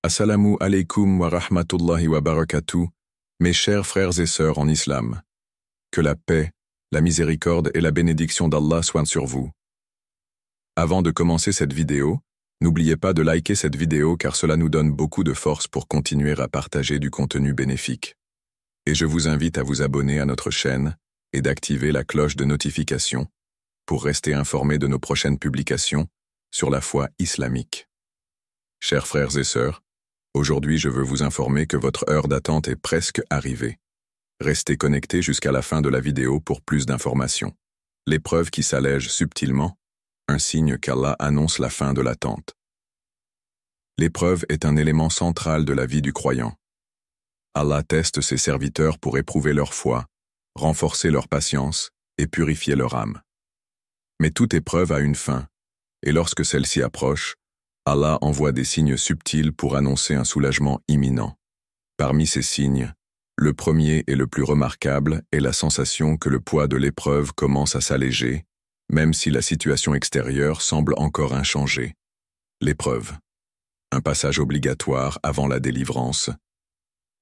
Assalamu alaikum wa rahmatullahi wa barakatuh, mes chers frères et sœurs en islam. Que la paix, la miséricorde et la bénédiction d'Allah soient sur vous. Avant de commencer cette vidéo, n'oubliez pas de liker cette vidéo car cela nous donne beaucoup de force pour continuer à partager du contenu bénéfique. Et je vous invite à vous abonner à notre chaîne et d'activer la cloche de notification pour rester informé de nos prochaines publications sur la foi islamique. Chers frères et sœurs, aujourd'hui je veux vous informer que votre heure d'attente est presque arrivée. Restez connectés jusqu'à la fin de la vidéo pour plus d'informations. L'épreuve qui s'allège subtilement, un signe qu'Allah annonce la fin de l'attente. L'épreuve est un élément central de la vie du croyant. Allah teste ses serviteurs pour éprouver leur foi, renforcer leur patience et purifier leur âme. Mais toute épreuve a une fin, et lorsque celle-ci approche, Allah envoie des signes subtils pour annoncer un soulagement imminent. Parmi ces signes, le premier et le plus remarquable est la sensation que le poids de l'épreuve commence à s'alléger, même si la situation extérieure semble encore inchangée. L'épreuve. Un passage obligatoire avant la délivrance.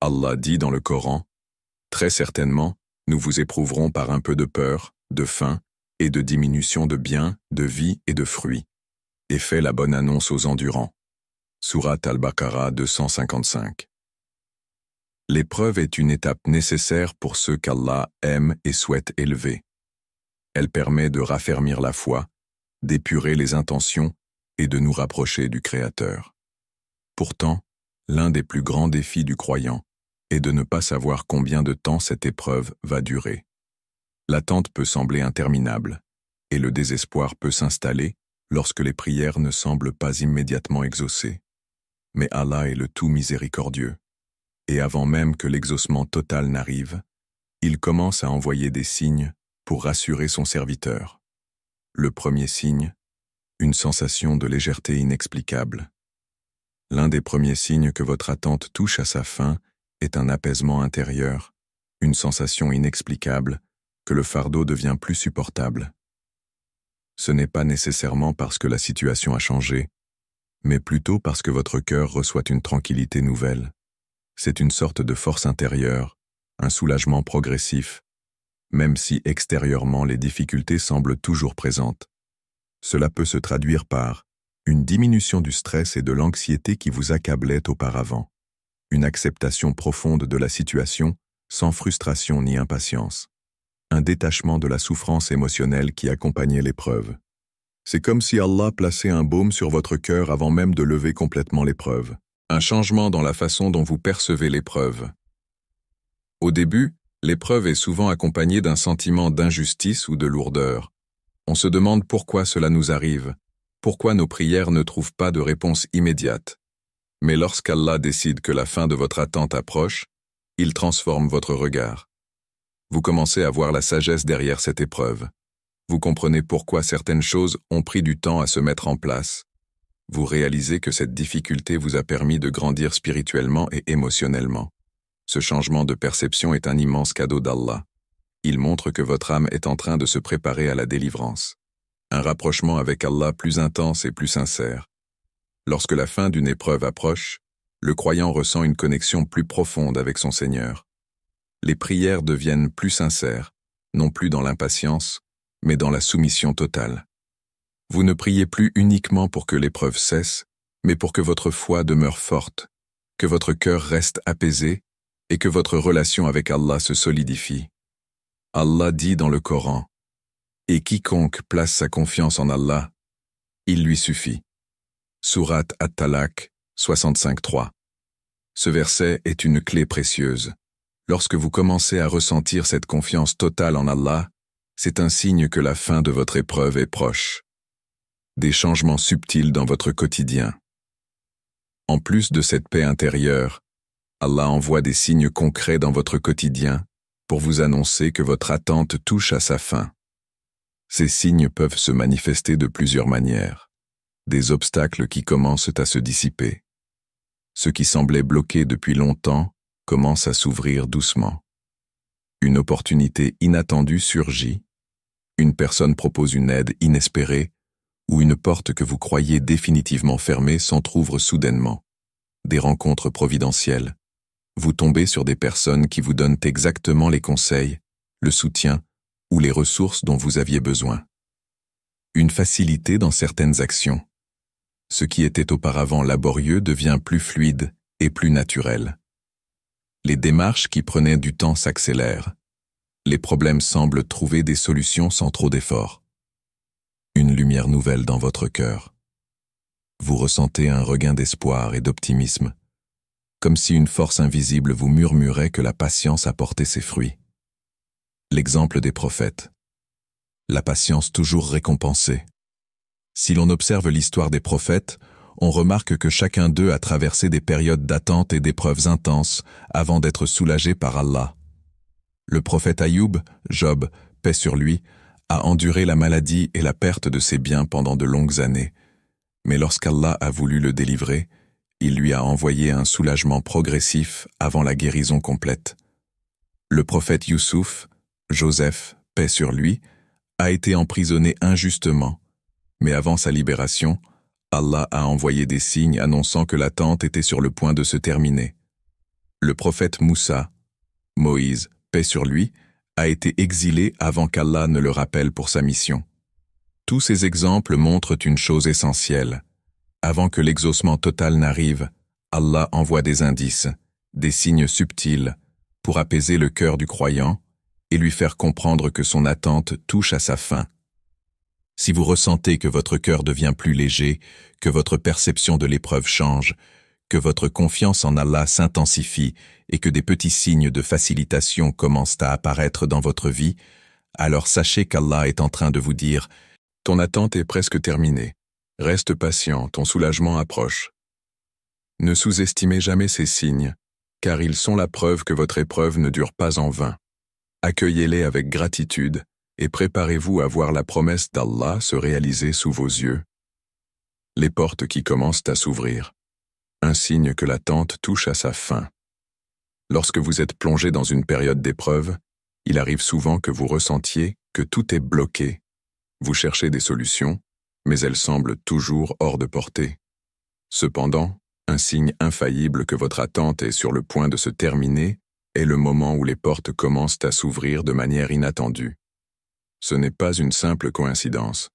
Allah dit dans le Coran, « Très certainement, nous vous éprouverons par un peu de peur, de faim et de diminution de biens, de vie et de fruits. Et fait la bonne annonce aux endurants. » Sourate Al-Baqarah 255. L'épreuve est une étape nécessaire pour ceux qu'Allah aime et souhaite élever. Elle permet de raffermir la foi, d'épurer les intentions et de nous rapprocher du Créateur. Pourtant, l'un des plus grands défis du croyant est de ne pas savoir combien de temps cette épreuve va durer. L'attente peut sembler interminable, et le désespoir peut s'installer lorsque les prières ne semblent pas immédiatement exaucées. Mais Allah est le tout miséricordieux, et avant même que l'exaucement total n'arrive, il commence à envoyer des signes pour rassurer son serviteur. Le premier signe, une sensation de légèreté inexplicable. L'un des premiers signes que votre attente touche à sa fin est un apaisement intérieur, une sensation inexplicable que le fardeau devient plus supportable. Ce n'est pas nécessairement parce que la situation a changé, mais plutôt parce que votre cœur reçoit une tranquillité nouvelle. C'est une sorte de force intérieure, un soulagement progressif, même si extérieurement les difficultés semblent toujours présentes. Cela peut se traduire par une diminution du stress et de l'anxiété qui vous accablaient auparavant, une acceptation profonde de la situation sans frustration ni impatience, un détachement de la souffrance émotionnelle qui accompagnait l'épreuve. C'est comme si Allah plaçait un baume sur votre cœur avant même de lever complètement l'épreuve. Un changement dans la façon dont vous percevez l'épreuve. Au début, l'épreuve est souvent accompagnée d'un sentiment d'injustice ou de lourdeur. On se demande pourquoi cela nous arrive, pourquoi nos prières ne trouvent pas de réponse immédiate. Mais lorsqu'Allah décide que la fin de votre attente approche, il transforme votre regard. Vous commencez à voir la sagesse derrière cette épreuve. Vous comprenez pourquoi certaines choses ont pris du temps à se mettre en place. Vous réalisez que cette difficulté vous a permis de grandir spirituellement et émotionnellement. Ce changement de perception est un immense cadeau d'Allah. Il montre que votre âme est en train de se préparer à la délivrance. Un rapprochement avec Allah plus intense et plus sincère. Lorsque la fin d'une épreuve approche, le croyant ressent une connexion plus profonde avec son Seigneur. Les prières deviennent plus sincères, non plus dans l'impatience, mais dans la soumission totale. Vous ne priez plus uniquement pour que l'épreuve cesse, mais pour que votre foi demeure forte, que votre cœur reste apaisé et que votre relation avec Allah se solidifie. Allah dit dans le Coran, « Et quiconque place sa confiance en Allah, il lui suffit. » Sourate At-Talaq 65.3. Ce verset est une clé précieuse. Lorsque vous commencez à ressentir cette confiance totale en Allah, c'est un signe que la fin de votre épreuve est proche. Des changements subtils dans votre quotidien. En plus de cette paix intérieure, Allah envoie des signes concrets dans votre quotidien pour vous annoncer que votre attente touche à sa fin. Ces signes peuvent se manifester de plusieurs manières. Des obstacles qui commencent à se dissiper. Ce qui semblait bloqué depuis longtemps commence à s'ouvrir doucement. Une opportunité inattendue surgit, une personne propose une aide inespérée, ou une porte que vous croyiez définitivement fermée s'entr'ouvre soudainement. des rencontres providentielles. Vous tombez sur des personnes qui vous donnent exactement les conseils, le soutien ou les ressources dont vous aviez besoin. Une facilité dans certaines actions. Ce qui était auparavant laborieux devient plus fluide et plus naturel. Les démarches qui prenaient du temps s'accélèrent. Les problèmes semblent trouver des solutions sans trop d'efforts. Une lumière nouvelle dans votre cœur. Vous ressentez un regain d'espoir et d'optimisme, comme si une force invisible vous murmurait que la patience a porté ses fruits. L'exemple des prophètes. La patience toujours récompensée. Si l'on observe l'histoire des prophètes, on remarque que chacun d'eux a traversé des périodes d'attente et d'épreuves intenses avant d'être soulagé par Allah. Le prophète Ayoub, Job, paix sur lui, a enduré la maladie et la perte de ses biens pendant de longues années. Mais lorsqu'Allah a voulu le délivrer, il lui a envoyé un soulagement progressif avant la guérison complète. Le prophète Youssouf, Joseph, paix sur lui, a été emprisonné injustement, mais avant sa libération, Allah a envoyé des signes annonçant que l'attente était sur le point de se terminer. Le prophète Moussa, Moïse, paix sur lui, a été exilé avant qu'Allah ne le rappelle pour sa mission. Tous ces exemples montrent une chose essentielle. Avant que l'exaucement total n'arrive, Allah envoie des indices, des signes subtils, pour apaiser le cœur du croyant et lui faire comprendre que son attente touche à sa fin. Si vous ressentez que votre cœur devient plus léger, que votre perception de l'épreuve change, que votre confiance en Allah s'intensifie et que des petits signes de facilitation commencent à apparaître dans votre vie, alors sachez qu'Allah est en train de vous dire « Ton attente est presque terminée. Reste patient, ton soulagement approche. » Ne sous-estimez jamais ces signes, car ils sont la preuve que votre épreuve ne dure pas en vain. Accueillez-les avec gratitude et préparez-vous à voir la promesse d'Allah se réaliser sous vos yeux. Les portes qui commencent à s'ouvrir. Un signe que l'attente touche à sa fin. Lorsque vous êtes plongé dans une période d'épreuve, il arrive souvent que vous ressentiez que tout est bloqué. Vous cherchez des solutions, mais elles semblent toujours hors de portée. Cependant, un signe infaillible que votre attente est sur le point de se terminer est le moment où les portes commencent à s'ouvrir de manière inattendue. Ce n'est pas une simple coïncidence.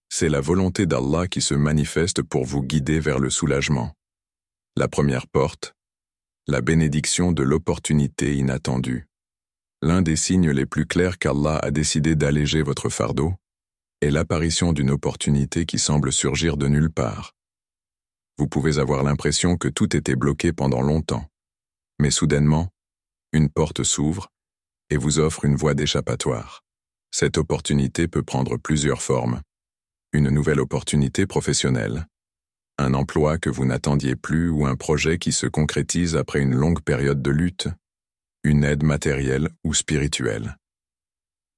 C'est la volonté d'Allah qui se manifeste pour vous guider vers le soulagement. La première porte, la bénédiction de l'opportunité inattendue. L'un des signes les plus clairs qu'Allah a décidé d'alléger votre fardeau est l'apparition d'une opportunité qui semble surgir de nulle part. Vous pouvez avoir l'impression que tout était bloqué pendant longtemps, mais soudainement, une porte s'ouvre et vous offre une voie d'échappatoire. Cette opportunité peut prendre plusieurs formes. Une nouvelle opportunité professionnelle, un emploi que vous n'attendiez plus ou un projet qui se concrétise après une longue période de lutte, une aide matérielle ou spirituelle.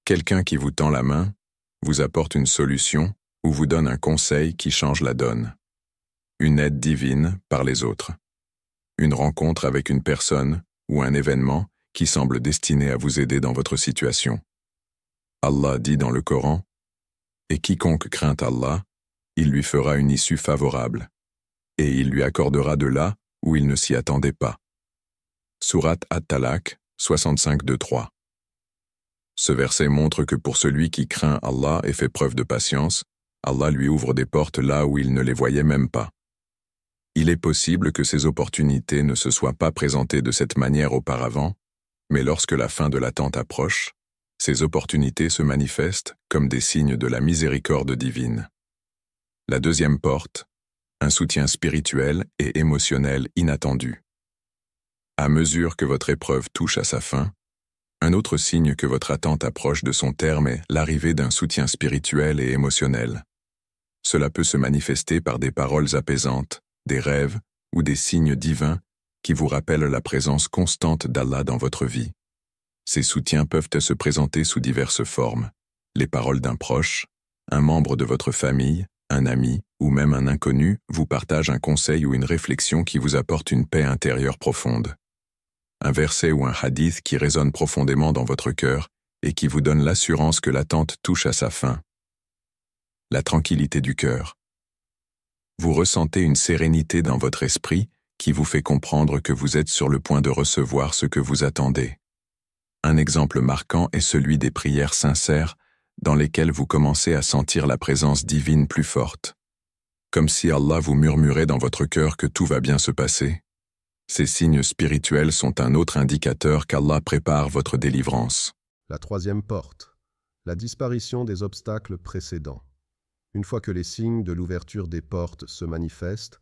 Quelqu'un qui vous tend la main, vous apporte une solution ou vous donne un conseil qui change la donne. Une aide divine par les autres. Une rencontre avec une personne ou un événement qui semble destiné à vous aider dans votre situation. Allah dit dans le Coran, « Et quiconque craint Allah, il lui fera une issue favorable, et il lui accordera de là où il ne s'y attendait pas. » Sourate At-Talaq 65-3. Ce verset montre que pour celui qui craint Allah et fait preuve de patience, Allah lui ouvre des portes là où il ne les voyait même pas. Il est possible que ces opportunités ne se soient pas présentées de cette manière auparavant, mais lorsque la fin de l'attente approche, ces opportunités se manifestent comme des signes de la miséricorde divine. La deuxième porte, un soutien spirituel et émotionnel inattendu. À mesure que votre épreuve touche à sa fin, un autre signe que votre attente approche de son terme est l'arrivée d'un soutien spirituel et émotionnel. Cela peut se manifester par des paroles apaisantes, des rêves ou des signes divins qui vous rappellent la présence constante d'Allah dans votre vie. Ces soutiens peuvent se présenter sous diverses formes. Les paroles d'un proche, un membre de votre famille, un ami ou même un inconnu vous partage un conseil ou une réflexion qui vous apporte une paix intérieure profonde. Un verset ou un hadith qui résonne profondément dans votre cœur et qui vous donne l'assurance que l'attente touche à sa fin. La tranquillité du cœur. Vous ressentez une sérénité dans votre esprit qui vous fait comprendre que vous êtes sur le point de recevoir ce que vous attendez. Un exemple marquant est celui des prières sincères, dans lesquelles vous commencez à sentir la présence divine plus forte. Comme si Allah vous murmurait dans votre cœur que tout va bien se passer. Ces signes spirituels sont un autre indicateur qu'Allah prépare votre délivrance. La troisième porte, la disparition des obstacles précédents. Une fois que les signes de l'ouverture des portes se manifestent,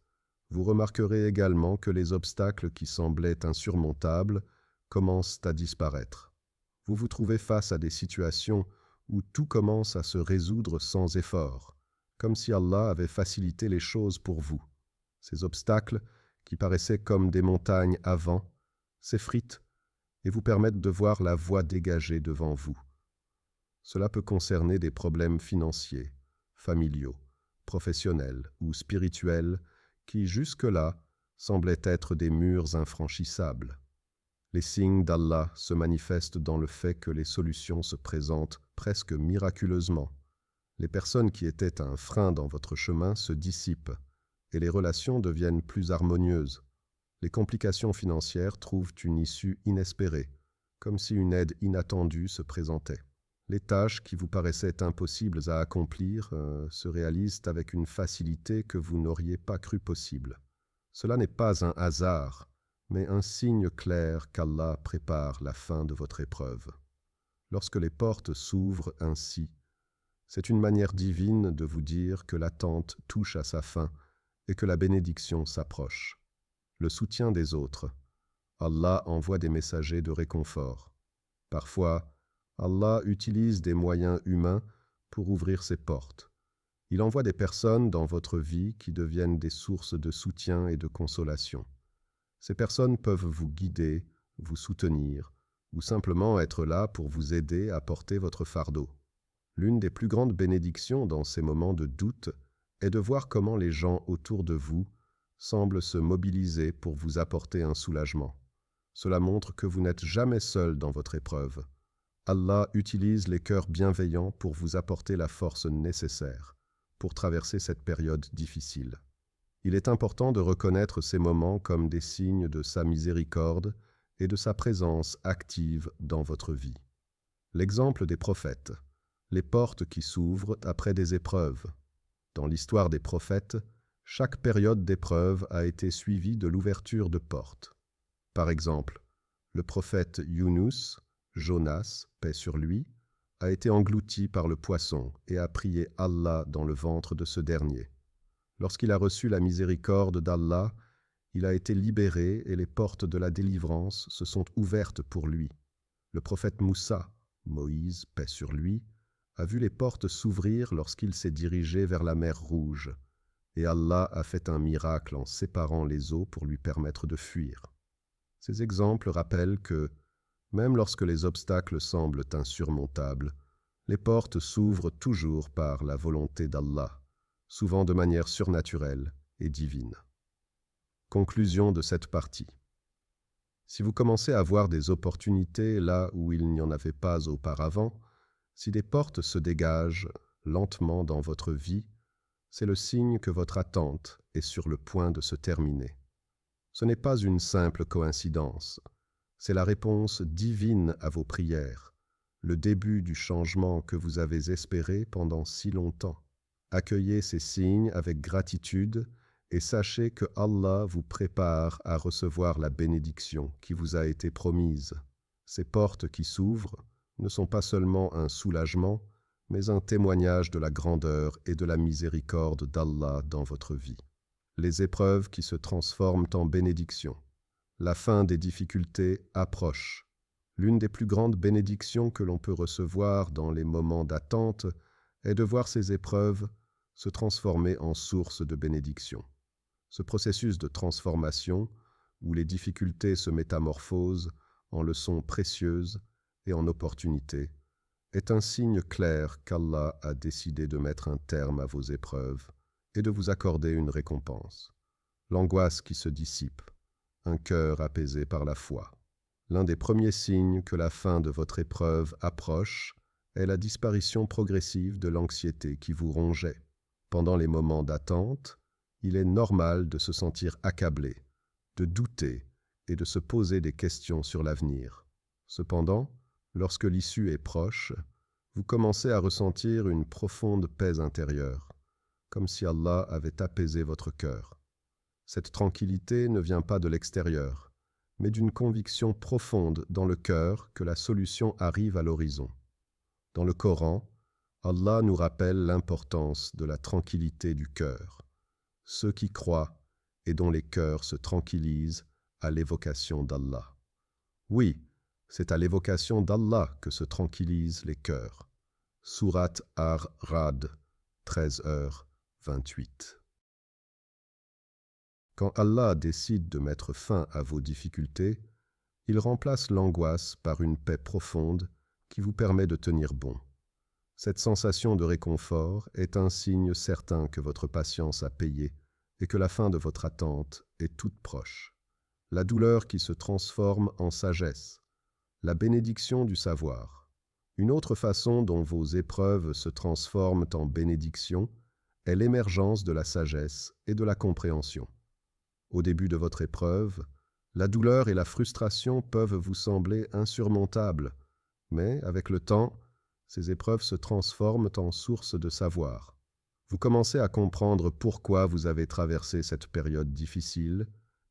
vous remarquerez également que les obstacles qui semblaient insurmontables commencent à disparaître. Vous vous trouvez face à des situations où tout commence à se résoudre sans effort, comme si Allah avait facilité les choses pour vous. Ces obstacles, qui paraissaient comme des montagnes avant, s'effritent et vous permettent de voir la voie dégagée devant vous. Cela peut concerner des problèmes financiers, familiaux, professionnels ou spirituels qui, jusque-là, semblaient être des murs infranchissables. Les signes d'Allah se manifestent dans le fait que les solutions se présentent presque miraculeusement. Les personnes qui étaient un frein dans votre chemin se dissipent et les relations deviennent plus harmonieuses. Les complications financières trouvent une issue inespérée, comme si une aide inattendue se présentait. Les tâches qui vous paraissaient impossibles à accomplir se réalisent avec une facilité que vous n'auriez pas cru possible. Cela n'est pas un hasard, mais un signe clair qu'Allah prépare la fin de votre épreuve. Lorsque les portes s'ouvrent ainsi, c'est une manière divine de vous dire que l'attente touche à sa fin et que la bénédiction s'approche. Le soutien des autres. Allah envoie des messagers de réconfort. Parfois, Allah utilise des moyens humains pour ouvrir ses portes. Il envoie des personnes dans votre vie qui deviennent des sources de soutien et de consolation. Ces personnes peuvent vous guider, vous soutenir, ou simplement être là pour vous aider à porter votre fardeau. L'une des plus grandes bénédictions dans ces moments de doute est de voir comment les gens autour de vous semblent se mobiliser pour vous apporter un soulagement. Cela montre que vous n'êtes jamais seul dans votre épreuve. Allah utilise les cœurs bienveillants pour vous apporter la force nécessaire pour traverser cette période difficile. Il est important de reconnaître ces moments comme des signes de sa miséricorde et de sa présence active dans votre vie. L'exemple des prophètes, les portes qui s'ouvrent après des épreuves. Dans l'histoire des prophètes, chaque période d'épreuve a été suivie de l'ouverture de portes. Par exemple, le prophète Yunus, Jonas, paix sur lui, a été englouti par le poisson et a prié Allah dans le ventre de ce dernier. Lorsqu'il a reçu la miséricorde d'Allah, il a été libéré et les portes de la délivrance se sont ouvertes pour lui. Le prophète Moussa, Moïse, paix sur lui, a vu les portes s'ouvrir lorsqu'il s'est dirigé vers la mer Rouge, et Allah a fait un miracle en séparant les eaux pour lui permettre de fuir. Ces exemples rappellent que, même lorsque les obstacles semblent insurmontables, les portes s'ouvrent toujours par la volonté d'Allah, souvent de manière surnaturelle et divine. Conclusion de cette partie. Si vous commencez à voir des opportunités là où il n'y en avait pas auparavant, si des portes se dégagent lentement dans votre vie, c'est le signe que votre attente est sur le point de se terminer. Ce n'est pas une simple coïncidence, c'est la réponse divine à vos prières, le début du changement que vous avez espéré pendant si longtemps. Accueillez ces signes avec gratitude et sachez que Allah vous prépare à recevoir la bénédiction qui vous a été promise. Ces portes qui s'ouvrent ne sont pas seulement un soulagement, mais un témoignage de la grandeur et de la miséricorde d'Allah dans votre vie. Les épreuves qui se transforment en bénédiction. La fin des difficultés approche. L'une des plus grandes bénédictions que l'on peut recevoir dans les moments d'attente est de voir ces épreuves se transformer en source de bénédiction. Ce processus de transformation, où les difficultés se métamorphosent en leçons précieuses et en opportunités, est un signe clair qu'Allah a décidé de mettre un terme à vos épreuves et de vous accorder une récompense. L'angoisse qui se dissipe, un cœur apaisé par la foi. L'un des premiers signes que la fin de votre épreuve approche est la disparition progressive de l'anxiété qui vous rongeait. Pendant les moments d'attente, il est normal de se sentir accablé, de douter et de se poser des questions sur l'avenir. Cependant, lorsque l'issue est proche, vous commencez à ressentir une profonde paix intérieure, comme si Allah avait apaisé votre cœur. Cette tranquillité ne vient pas de l'extérieur, mais d'une conviction profonde dans le cœur que la solution arrive à l'horizon. Dans le Coran, Allah nous rappelle l'importance de la tranquillité du cœur. Ceux qui croient et dont les cœurs se tranquillisent à l'évocation d'Allah. Oui, c'est à l'évocation d'Allah que se tranquillisent les cœurs. Sourate Ar-Ra'd, 13h28. Quand Allah décide de mettre fin à vos difficultés, il remplace l'angoisse par une paix profonde qui vous permet de tenir bon. Cette sensation de réconfort est un signe certain que votre patience a payé et que la fin de votre attente est toute proche. La douleur qui se transforme en sagesse, la bénédiction du savoir. Une autre façon dont vos épreuves se transforment en bénédiction est l'émergence de la sagesse et de la compréhension. Au début de votre épreuve, la douleur et la frustration peuvent vous sembler insurmontables, mais avec le temps, ces épreuves se transforment en source de savoir. Vous commencez à comprendre pourquoi vous avez traversé cette période difficile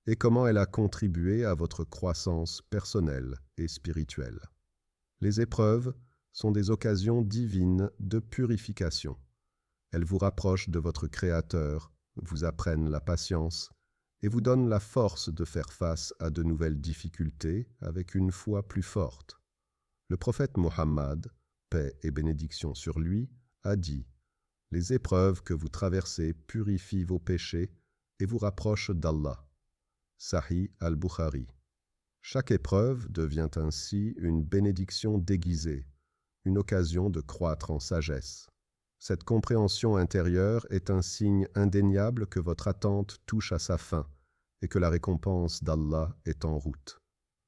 et comment elle a contribué à votre croissance personnelle et spirituelle. Les épreuves sont des occasions divines de purification. Elles vous rapprochent de votre Créateur, vous apprennent la patience et vous donnent la force de faire face à de nouvelles difficultés avec une foi plus forte. Le prophète Mohammed, paix et bénédiction sur lui, a dit « Les épreuves que vous traversez purifient vos péchés et vous rapprochent d'Allah. » Sahih al-Bukhari. Chaque épreuve devient ainsi une bénédiction déguisée, une occasion de croître en sagesse. Cette compréhension intérieure est un signe indéniable que votre attente touche à sa fin et que la récompense d'Allah est en route.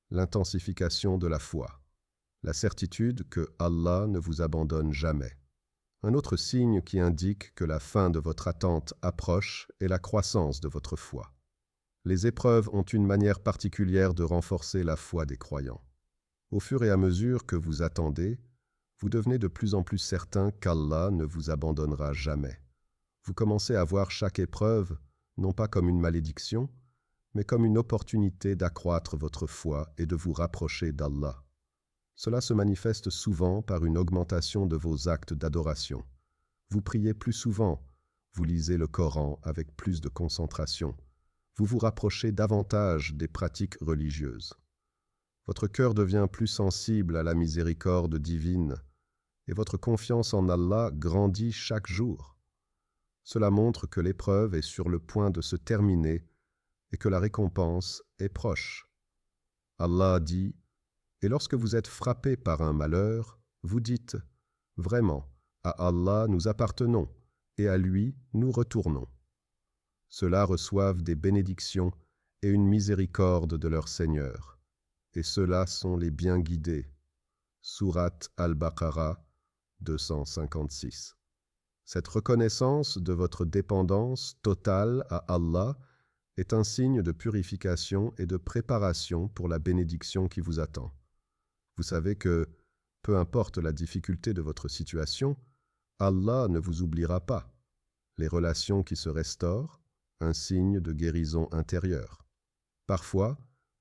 L'intensification de la foi. La certitude que Allah ne vous abandonne jamais. Un autre signe qui indique que la fin de votre attente approche est la croissance de votre foi. Les épreuves ont une manière particulière de renforcer la foi des croyants. Au fur et à mesure que vous attendez, vous devenez de plus en plus certain qu'Allah ne vous abandonnera jamais. Vous commencez à voir chaque épreuve, non pas comme une malédiction, mais comme une opportunité d'accroître votre foi et de vous rapprocher d'Allah. Cela se manifeste souvent par une augmentation de vos actes d'adoration. Vous priez plus souvent, vous lisez le Coran avec plus de concentration, vous vous rapprochez davantage des pratiques religieuses. Votre cœur devient plus sensible à la miséricorde divine et votre confiance en Allah grandit chaque jour. Cela montre que l'épreuve est sur le point de se terminer et que la récompense est proche. Allah dit « Et lorsque vous êtes frappé par un malheur, vous dites « Vraiment, à Allah nous appartenons et à lui nous retournons. » Ceux-là reçoivent des bénédictions et une miséricorde de leur Seigneur. Et ceux-là sont les bien guidés. Sourate Al-Baqarah 256. Cette reconnaissance de votre dépendance totale à Allah est un signe de purification et de préparation pour la bénédiction qui vous attend. Vous savez que, peu importe la difficulté de votre situation, Allah ne vous oubliera pas. Les relations qui se restaurent, un signe de guérison intérieure. Parfois,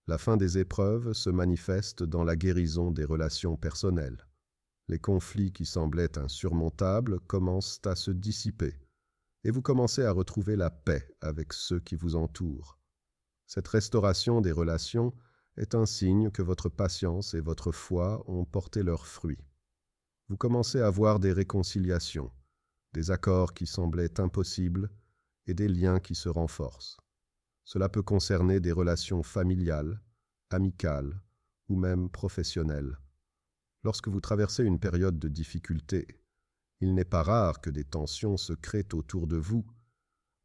la fin des épreuves se manifeste dans la guérison des relations personnelles. Les conflits qui semblaient insurmontables commencent à se dissiper et vous commencez à retrouver la paix avec ceux qui vous entourent. Cette restauration des relations est un signe que votre patience et votre foi ont porté leurs fruits. Vous commencez à voir des réconciliations, des accords qui semblaient impossibles et des liens qui se renforcent. Cela peut concerner des relations familiales, amicales ou même professionnelles. Lorsque vous traversez une période de difficulté, il n'est pas rare que des tensions se créent autour de vous,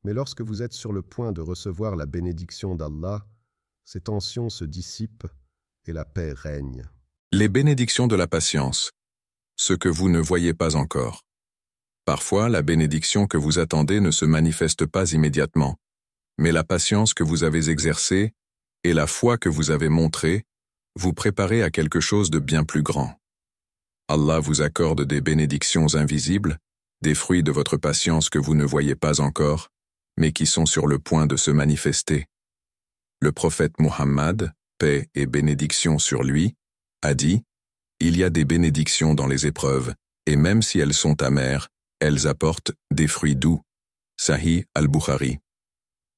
mais lorsque vous êtes sur le point de recevoir la bénédiction d'Allah, ces tensions se dissipent et la paix règne. Les bénédictions de la patience, ce que vous ne voyez pas encore. Parfois, la bénédiction que vous attendez ne se manifeste pas immédiatement, mais la patience que vous avez exercée et la foi que vous avez montrée, vous préparez à quelque chose de bien plus grand. Allah vous accorde des bénédictions invisibles, des fruits de votre patience que vous ne voyez pas encore, mais qui sont sur le point de se manifester. Le prophète Muhammad, paix et bénédiction sur lui, a dit « Il y a des bénédictions dans les épreuves, et même si elles sont amères, elles apportent des fruits doux. » Sahih al-Bukhari.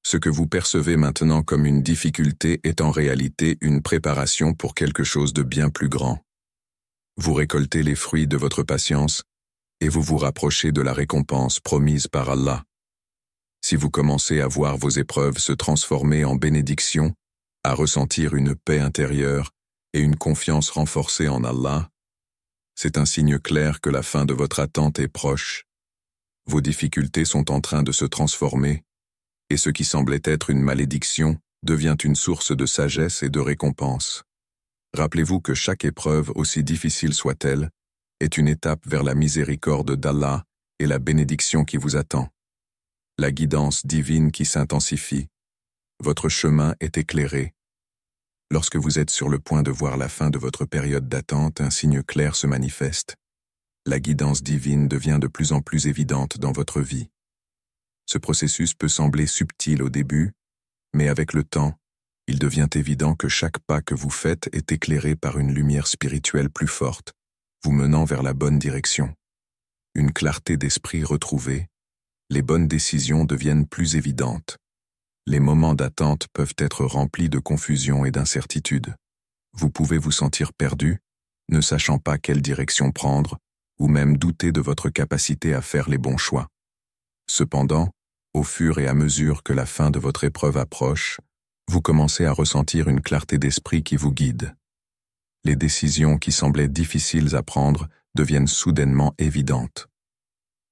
Ce que vous percevez maintenant comme une difficulté est en réalité une préparation pour quelque chose de bien plus grand. Vous récoltez les fruits de votre patience et vous vous rapprochez de la récompense promise par Allah. Si vous commencez à voir vos épreuves se transformer en bénédictions, à ressentir une paix intérieure et une confiance renforcée en Allah, c'est un signe clair que la fin de votre attente est proche. Vos difficultés sont en train de se transformer, et ce qui semblait être une malédiction devient une source de sagesse et de récompense. Rappelez-vous que chaque épreuve, aussi difficile soit-elle, est une étape vers la miséricorde d'Allah et la bénédiction qui vous attend. La guidance divine qui s'intensifie. Votre chemin est éclairé. Lorsque vous êtes sur le point de voir la fin de votre période d'attente, un signe clair se manifeste. La guidance divine devient de plus en plus évidente dans votre vie. Ce processus peut sembler subtil au début, mais avec le temps, il devient évident que chaque pas que vous faites est éclairé par une lumière spirituelle plus forte, vous menant vers la bonne direction. Une clarté d'esprit retrouvée, les bonnes décisions deviennent plus évidentes. Les moments d'attente peuvent être remplis de confusion et d'incertitude. Vous pouvez vous sentir perdu, ne sachant pas quelle direction prendre, ou même douter de votre capacité à faire les bons choix. Cependant, au fur et à mesure que la fin de votre épreuve approche, vous commencez à ressentir une clarté d'esprit qui vous guide. Les décisions qui semblaient difficiles à prendre deviennent soudainement évidentes.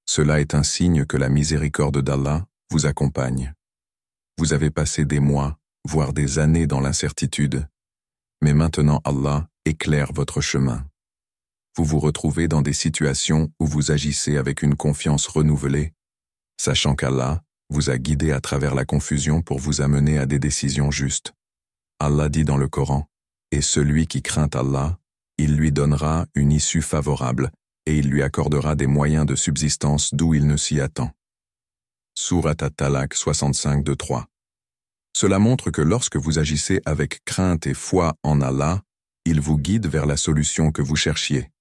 Cela est un signe que la miséricorde d'Allah vous accompagne. Vous avez passé des mois, voire des années dans l'incertitude, mais maintenant Allah éclaire votre chemin. Vous vous retrouvez dans des situations où vous agissez avec une confiance renouvelée, sachant qu'Allah vous a guidé à travers la confusion pour vous amener à des décisions justes. Allah dit dans le Coran, « Et celui qui craint Allah, il lui donnera une issue favorable et il lui accordera des moyens de subsistance d'où il ne s'y attend. » Surat At-Talaq 65-3. Cela montre que lorsque vous agissez avec crainte et foi en Allah, il vous guide vers la solution que vous cherchiez.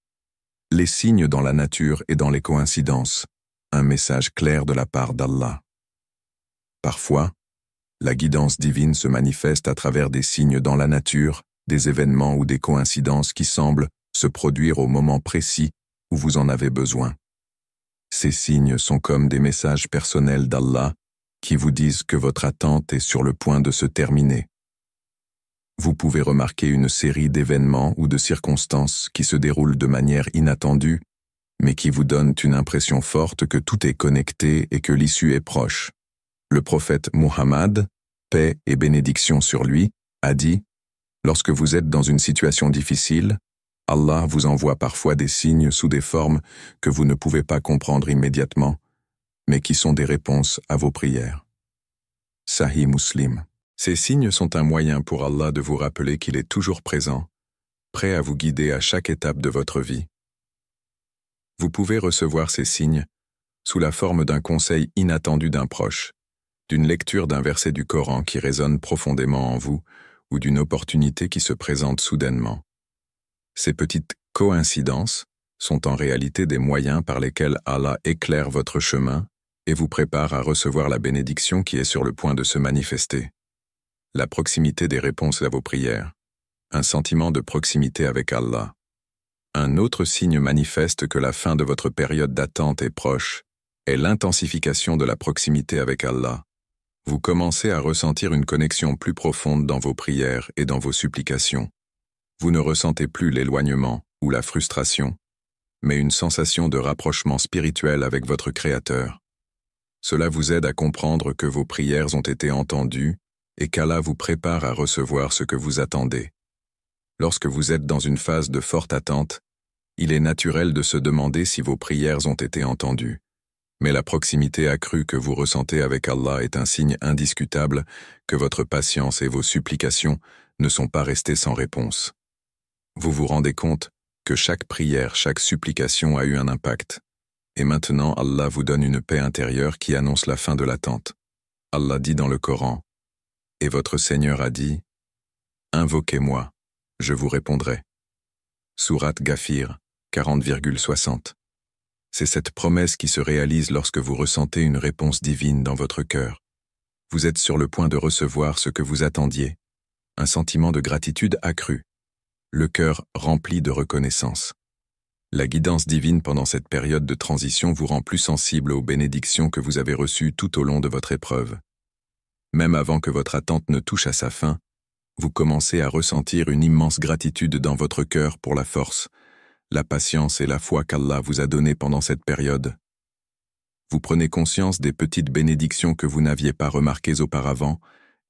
Les signes dans la nature et dans les coïncidences, un message clair de la part d'Allah. Parfois, la guidance divine se manifeste à travers des signes dans la nature, des événements ou des coïncidences qui semblent se produire au moment précis où vous en avez besoin. Ces signes sont comme des messages personnels d'Allah qui vous disent que votre attente est sur le point de se terminer. Vous pouvez remarquer une série d'événements ou de circonstances qui se déroulent de manière inattendue, mais qui vous donnent une impression forte que tout est connecté et que l'issue est proche. Le prophète Muhammad, paix et bénédiction sur lui, a dit « Lorsque vous êtes dans une situation difficile, Allah vous envoie parfois des signes sous des formes que vous ne pouvez pas comprendre immédiatement, mais qui sont des réponses à vos prières. » Sahih Muslim. Ces signes sont un moyen pour Allah de vous rappeler qu'il est toujours présent, prêt à vous guider à chaque étape de votre vie. Vous pouvez recevoir ces signes sous la forme d'un conseil inattendu d'un proche, d'une lecture d'un verset du Coran qui résonne profondément en vous ou d'une opportunité qui se présente soudainement. Ces petites coïncidences sont en réalité des moyens par lesquels Allah éclaire votre chemin et vous prépare à recevoir la bénédiction qui est sur le point de se manifester. La proximité des réponses à vos prières, un sentiment de proximité avec Allah. Un autre signe manifeste que la fin de votre période d'attente est proche est l'intensification de la proximité avec Allah. Vous commencez à ressentir une connexion plus profonde dans vos prières et dans vos supplications. Vous ne ressentez plus l'éloignement ou la frustration, mais une sensation de rapprochement spirituel avec votre Créateur. Cela vous aide à comprendre que vos prières ont été entendues et qu'Allah vous prépare à recevoir ce que vous attendez. Lorsque vous êtes dans une phase de forte attente, il est naturel de se demander si vos prières ont été entendues. Mais la proximité accrue que vous ressentez avec Allah est un signe indiscutable que votre patience et vos supplications ne sont pas restées sans réponse. Vous vous rendez compte que chaque prière, chaque supplication a eu un impact. Et maintenant, Allah vous donne une paix intérieure qui annonce la fin de l'attente. Allah dit dans le Coran, « Et votre Seigneur a dit, « Invoquez-moi, je vous répondrai. » Sourate Ghafir, 40,60. C'est cette promesse qui se réalise lorsque vous ressentez une réponse divine dans votre cœur. Vous êtes sur le point de recevoir ce que vous attendiez, un sentiment de gratitude accru, le cœur rempli de reconnaissance. La guidance divine pendant cette période de transition vous rend plus sensible aux bénédictions que vous avez reçues tout au long de votre épreuve. Même avant que votre attente ne touche à sa fin, vous commencez à ressentir une immense gratitude dans votre cœur pour la force, la patience et la foi qu'Allah vous a donnée pendant cette période. Vous prenez conscience des petites bénédictions que vous n'aviez pas remarquées auparavant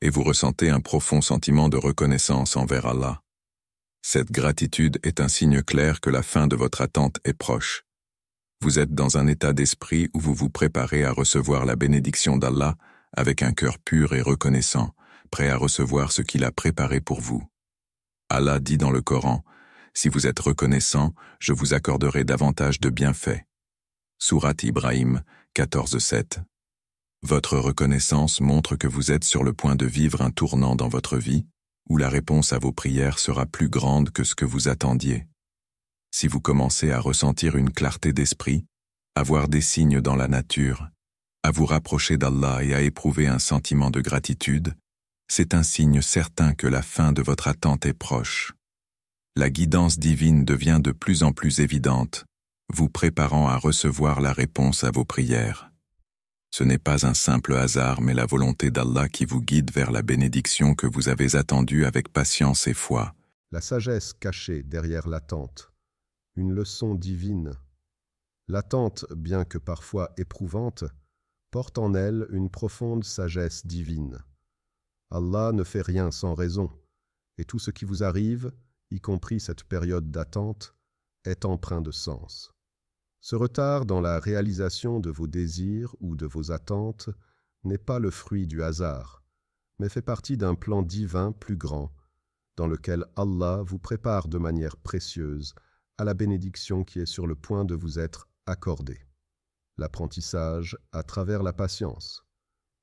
et vous ressentez un profond sentiment de reconnaissance envers Allah. Cette gratitude est un signe clair que la fin de votre attente est proche. Vous êtes dans un état d'esprit où vous vous préparez à recevoir la bénédiction d'Allah avec un cœur pur et reconnaissant, prêt à recevoir ce qu'il a préparé pour vous. Allah dit dans le Coran, « Si vous êtes reconnaissant, je vous accorderai davantage de bienfaits. » Sourate Ibrahim, 14,7. Votre reconnaissance montre que vous êtes sur le point de vivre un tournant dans votre vie, où la réponse à vos prières sera plus grande que ce que vous attendiez. Si vous commencez à ressentir une clarté d'esprit, à voir des signes dans la nature, à vous rapprocher d'Allah et à éprouver un sentiment de gratitude, c'est un signe certain que la fin de votre attente est proche. La guidance divine devient de plus en plus évidente, vous préparant à recevoir la réponse à vos prières. Ce n'est pas un simple hasard, mais la volonté d'Allah qui vous guide vers la bénédiction que vous avez attendue avec patience et foi. La sagesse cachée derrière l'attente, une leçon divine. L'attente, bien que parfois éprouvante, porte en elle une profonde sagesse divine. Allah ne fait rien sans raison, et tout ce qui vous arrive, y compris cette période d'attente, est empreint de sens. Ce retard dans la réalisation de vos désirs ou de vos attentes n'est pas le fruit du hasard, mais fait partie d'un plan divin plus grand, dans lequel Allah vous prépare de manière précieuse à la bénédiction qui est sur le point de vous être accordée. L'apprentissage à travers la patience,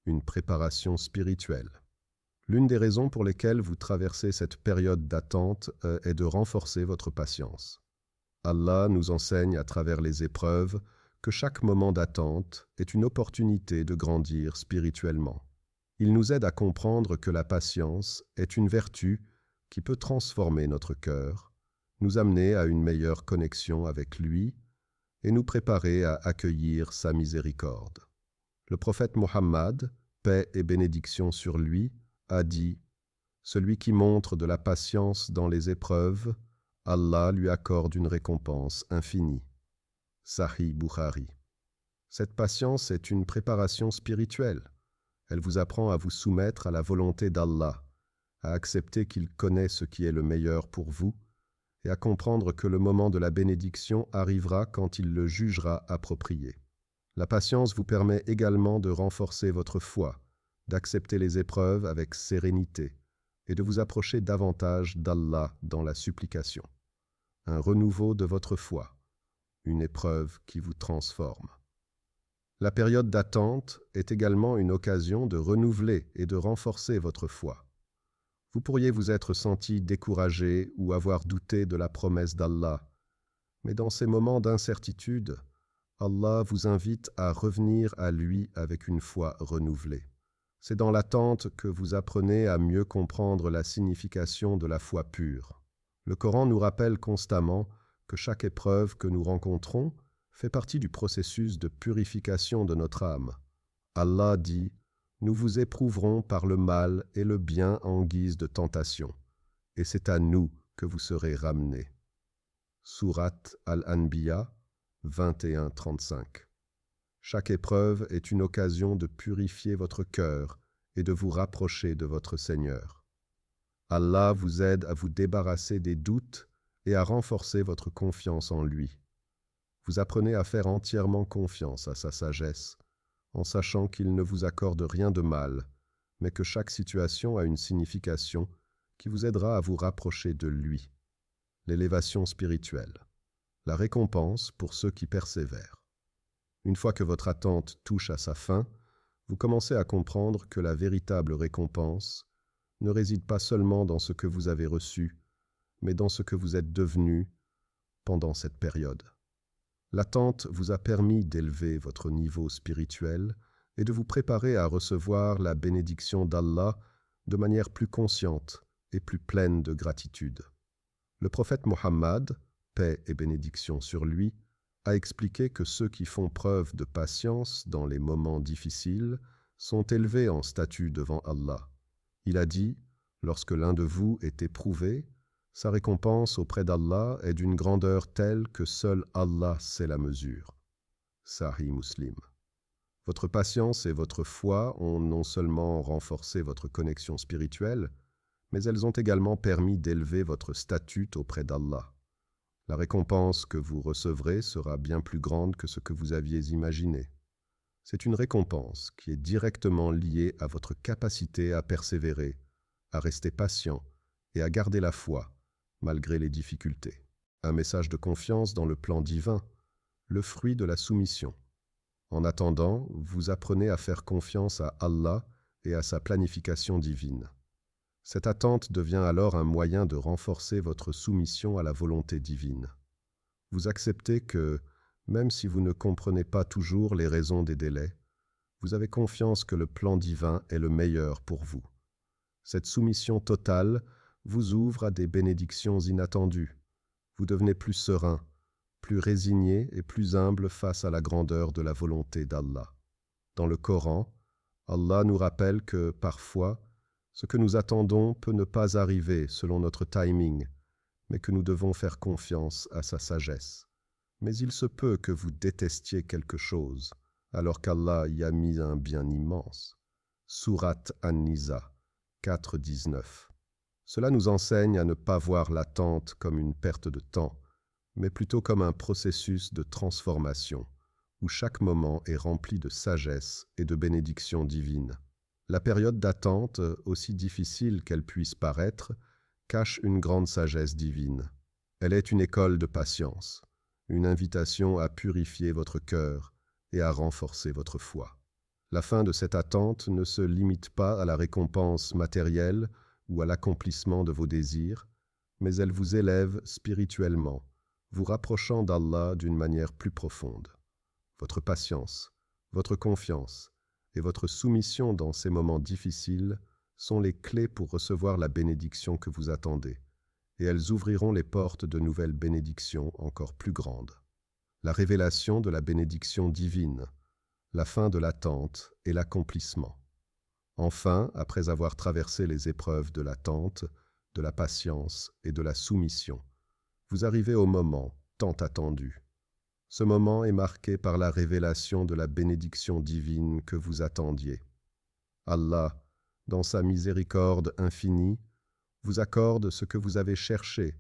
une préparation spirituelle. L'une des raisons pour lesquelles vous traversez cette période d'attente est de renforcer votre patience. Allah nous enseigne à travers les épreuves que chaque moment d'attente est une opportunité de grandir spirituellement. Il nous aide à comprendre que la patience est une vertu qui peut transformer notre cœur, nous amener à une meilleure connexion avec lui et nous préparer à accueillir sa miséricorde. Le prophète Mohammed, paix et bénédiction sur lui, a dit « Celui qui montre de la patience dans les épreuves, Allah lui accorde une récompense infinie. » Sahih Bukhari. Cette patience est une préparation spirituelle. Elle vous apprend à vous soumettre à la volonté d'Allah, à accepter qu'il connaît ce qui est le meilleur pour vous et à comprendre que le moment de la bénédiction arrivera quand il le jugera approprié. La patience vous permet également de renforcer votre foi, d'accepter les épreuves avec sérénité et de vous approcher davantage d'Allah dans la supplication. Un renouveau de votre foi, une épreuve qui vous transforme. La période d'attente est également une occasion de renouveler et de renforcer votre foi. Vous pourriez vous être senti découragé ou avoir douté de la promesse d'Allah, mais dans ces moments d'incertitude, Allah vous invite à revenir à lui avec une foi renouvelée. C'est dans l'attente que vous apprenez à mieux comprendre la signification de la foi pure. Le Coran nous rappelle constamment que chaque épreuve que nous rencontrons fait partie du processus de purification de notre âme. Allah dit « Nous vous éprouverons par le mal et le bien en guise de tentation, et c'est à nous que vous serez ramenés. » Sourate Al-Anbiya 21-35. Chaque épreuve est une occasion de purifier votre cœur et de vous rapprocher de votre Seigneur. Allah vous aide à vous débarrasser des doutes et à renforcer votre confiance en lui. Vous apprenez à faire entièrement confiance à sa sagesse, en sachant qu'il ne vous accorde rien de mal, mais que chaque situation a une signification qui vous aidera à vous rapprocher de lui. L'élévation spirituelle. La récompense pour ceux qui persévèrent. Une fois que votre attente touche à sa fin, vous commencez à comprendre que la véritable récompense ne réside pas seulement dans ce que vous avez reçu, mais dans ce que vous êtes devenu pendant cette période. L'attente vous a permis d'élever votre niveau spirituel et de vous préparer à recevoir la bénédiction d'Allah de manière plus consciente et plus pleine de gratitude. Le prophète Mohammed, paix et bénédiction sur lui, a expliqué que ceux qui font preuve de patience dans les moments difficiles sont élevés en statut devant Allah. Il a dit, lorsque l'un de vous est éprouvé, sa récompense auprès d'Allah est d'une grandeur telle que seul Allah sait la mesure. Sahih Muslim. Votre patience et votre foi ont non seulement renforcé votre connexion spirituelle, mais elles ont également permis d'élever votre statut auprès d'Allah. La récompense que vous recevrez sera bien plus grande que ce que vous aviez imaginé. C'est une récompense qui est directement liée à votre capacité à persévérer, à rester patient et à garder la foi, malgré les difficultés. Un message de confiance dans le plan divin, le fruit de la soumission. En attendant, vous apprenez à faire confiance à Allah et à sa planification divine. Cette attente devient alors un moyen de renforcer votre soumission à la volonté divine. Vous acceptez que, même si vous ne comprenez pas toujours les raisons des délais, vous avez confiance que le plan divin est le meilleur pour vous. Cette soumission totale vous ouvre à des bénédictions inattendues. Vous devenez plus serein, plus résigné et plus humble face à la grandeur de la volonté d'Allah. Dans le Coran, Allah nous rappelle que, parfois, ce que nous attendons peut ne pas arriver selon notre timing, mais que nous devons faire confiance à sa sagesse. Mais il se peut que vous détestiez quelque chose, alors qu'Allah y a mis un bien immense. Sourate An-Nisa 4:19. Cela nous enseigne à ne pas voir l'attente comme une perte de temps, mais plutôt comme un processus de transformation, où chaque moment est rempli de sagesse et de bénédictions divines. La période d'attente, aussi difficile qu'elle puisse paraître, cache une grande sagesse divine. Elle est une école de patience, une invitation à purifier votre cœur et à renforcer votre foi. La fin de cette attente ne se limite pas à la récompense matérielle ou à l'accomplissement de vos désirs, mais elle vous élève spirituellement, vous rapprochant d'Allah d'une manière plus profonde. Votre patience, votre confiance et votre soumission dans ces moments difficiles sont les clés pour recevoir la bénédiction que vous attendez, et elles ouvriront les portes de nouvelles bénédictions encore plus grandes. La révélation de la bénédiction divine, la fin de l'attente et l'accomplissement. Enfin, après avoir traversé les épreuves de l'attente, de la patience et de la soumission, vous arrivez au moment tant attendu. Ce moment est marqué par la révélation de la bénédiction divine que vous attendiez. Allah, dans sa miséricorde infinie, vous accorde ce que vous avez cherché,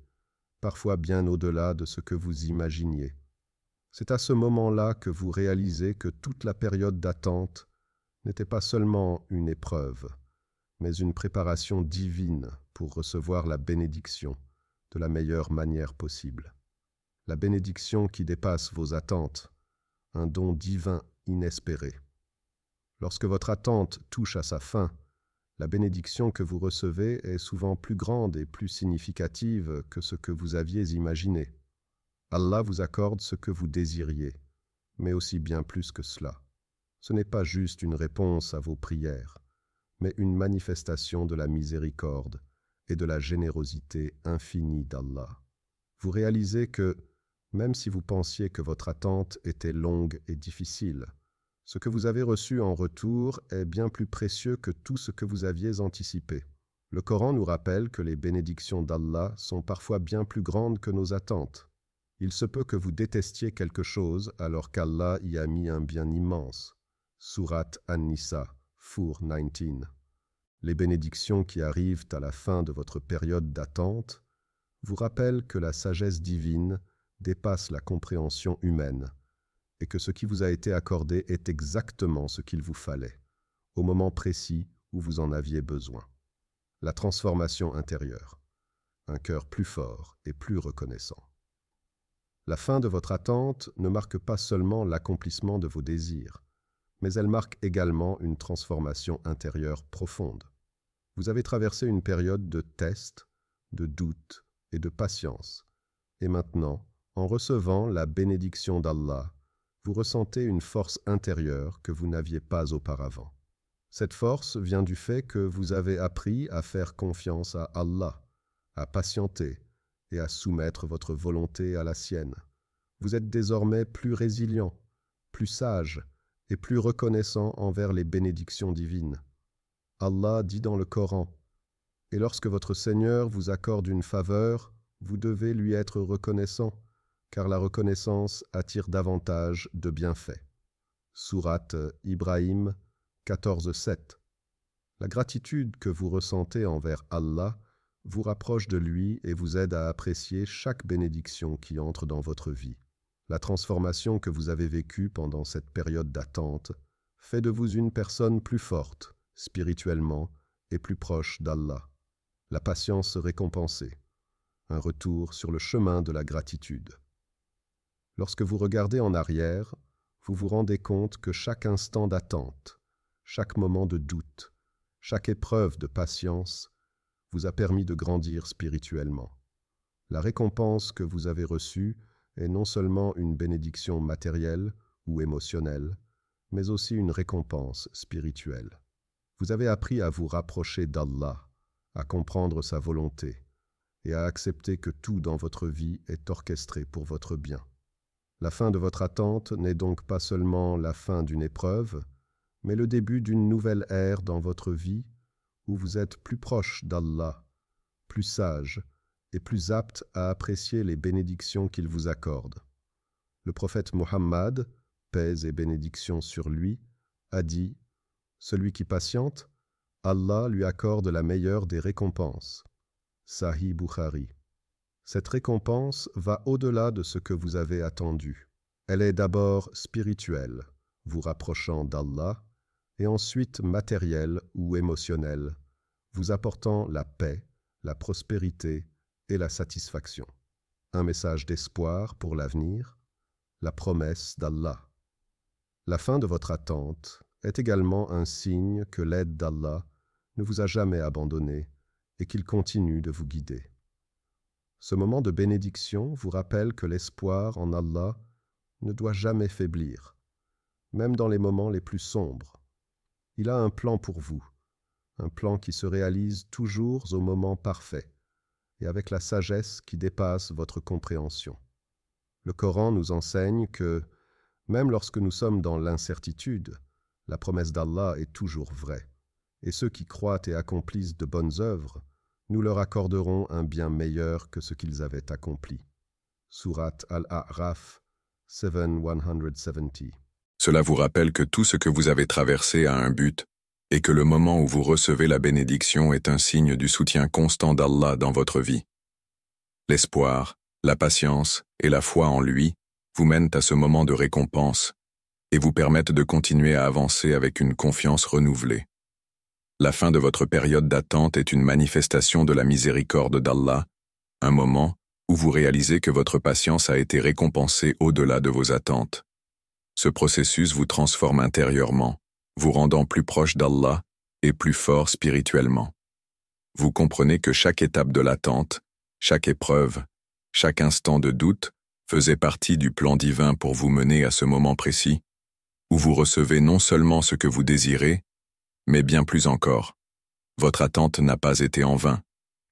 parfois bien au-delà de ce que vous imaginiez. C'est à ce moment-là que vous réalisez que toute la période d'attente n'était pas seulement une épreuve, mais une préparation divine pour recevoir la bénédiction de la meilleure manière possible. La bénédiction qui dépasse vos attentes, un don divin inespéré. Lorsque votre attente touche à sa fin, la bénédiction que vous recevez est souvent plus grande et plus significative que ce que vous aviez imaginé. Allah vous accorde ce que vous désiriez, mais aussi bien plus que cela. Ce n'est pas juste une réponse à vos prières, mais une manifestation de la miséricorde et de la générosité infinie d'Allah. Vous réalisez que, même si vous pensiez que votre attente était longue et difficile, ce que vous avez reçu en retour est bien plus précieux que tout ce que vous aviez anticipé. Le Coran nous rappelle que les bénédictions d'Allah sont parfois bien plus grandes que nos attentes. Il se peut que vous détestiez quelque chose alors qu'Allah y a mis un bien immense. Sourate An-Nisa 4:19. Les bénédictions qui arrivent à la fin de votre période d'attente vous rappellent que la sagesse divine dépasse la compréhension humaine et que ce qui vous a été accordé est exactement ce qu'il vous fallait, au moment précis où vous en aviez besoin. La transformation intérieure, un cœur plus fort et plus reconnaissant. La fin de votre attente ne marque pas seulement l'accomplissement de vos désirs, mais elle marque également une transformation intérieure profonde. Vous avez traversé une période de test, de doute et de patience, et maintenant, en recevant la bénédiction d'Allah, vous ressentez une force intérieure que vous n'aviez pas auparavant. Cette force vient du fait que vous avez appris à faire confiance à Allah, à patienter et à soumettre votre volonté à la sienne. Vous êtes désormais plus résilient, plus sage et plus reconnaissant envers les bénédictions divines. Allah dit dans le Coran, « Et lorsque votre Seigneur vous accorde une faveur, vous devez lui être reconnaissant, car la reconnaissance attire davantage de bienfaits. » Sourate Ibrahim 14:7. La gratitude que vous ressentez envers Allah vous rapproche de lui et vous aide à apprécier chaque bénédiction qui entre dans votre vie. La transformation que vous avez vécue pendant cette période d'attente fait de vous une personne plus forte, spirituellement, et plus proche d'Allah. La patience récompensée. Un retour sur le chemin de la gratitude. Lorsque vous regardez en arrière, vous vous rendez compte que chaque instant d'attente, chaque moment de doute, chaque épreuve de patience vous a permis de grandir spirituellement. La récompense que vous avez reçue est non seulement une bénédiction matérielle ou émotionnelle, mais aussi une récompense spirituelle. Vous avez appris à vous rapprocher d'Allah, à comprendre sa volonté et à accepter que tout dans votre vie est orchestré pour votre bien. La fin de votre attente n'est donc pas seulement la fin d'une épreuve, mais le début d'une nouvelle ère dans votre vie où vous êtes plus proche d'Allah, plus sage et plus apte à apprécier les bénédictions qu'il vous accorde. Le prophète Mohammed, paix et bénédictions sur lui, a dit « Celui qui patiente, Allah lui accorde la meilleure des récompenses. » Sahih Bukhari. Cette récompense va au-delà de ce que vous avez attendu. Elle est d'abord spirituelle, vous rapprochant d'Allah, et ensuite matérielle ou émotionnelle, vous apportant la paix, la prospérité et la satisfaction. Un message d'espoir pour l'avenir, la promesse d'Allah. La fin de votre attente est également un signe que l'aide d'Allah ne vous a jamais abandonné et qu'il continue de vous guider. Ce moment de bénédiction vous rappelle que l'espoir en Allah ne doit jamais faiblir, même dans les moments les plus sombres. Il a un plan pour vous, un plan qui se réalise toujours au moment parfait et avec la sagesse qui dépasse votre compréhension. Le Coran nous enseigne que, même lorsque nous sommes dans l'incertitude, la promesse d'Allah est toujours vraie, et ceux qui croient et accomplissent de bonnes œuvres, nous leur accorderons un bien meilleur que ce qu'ils avaient accompli. Sourate Al-A'raf 7:170. Cela vous rappelle que tout ce que vous avez traversé a un but, et que le moment où vous recevez la bénédiction est un signe du soutien constant d'Allah dans votre vie. L'espoir, la patience et la foi en lui vous mènent à ce moment de récompense et vous permettent de continuer à avancer avec une confiance renouvelée. La fin de votre période d'attente est une manifestation de la miséricorde d'Allah, un moment où vous réalisez que votre patience a été récompensée au-delà de vos attentes. Ce processus vous transforme intérieurement, vous rendant plus proche d'Allah et plus fort spirituellement. Vous comprenez que chaque étape de l'attente, chaque épreuve, chaque instant de doute faisait partie du plan divin pour vous mener à ce moment précis, où vous recevez non seulement ce que vous désirez, mais bien plus encore. Votre attente n'a pas été en vain,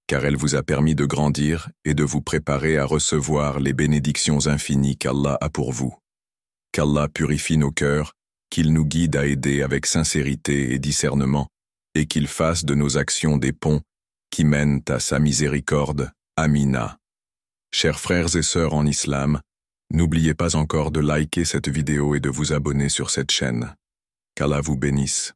car elle vous a permis de grandir et de vous préparer à recevoir les bénédictions infinies qu'Allah a pour vous. Qu'Allah purifie nos cœurs, qu'il nous guide à aider avec sincérité et discernement, et qu'il fasse de nos actions des ponts qui mènent à sa miséricorde. Amina. Chers frères et sœurs en islam, n'oubliez pas encore de liker cette vidéo et de vous abonner sur cette chaîne. Qu'Allah vous bénisse.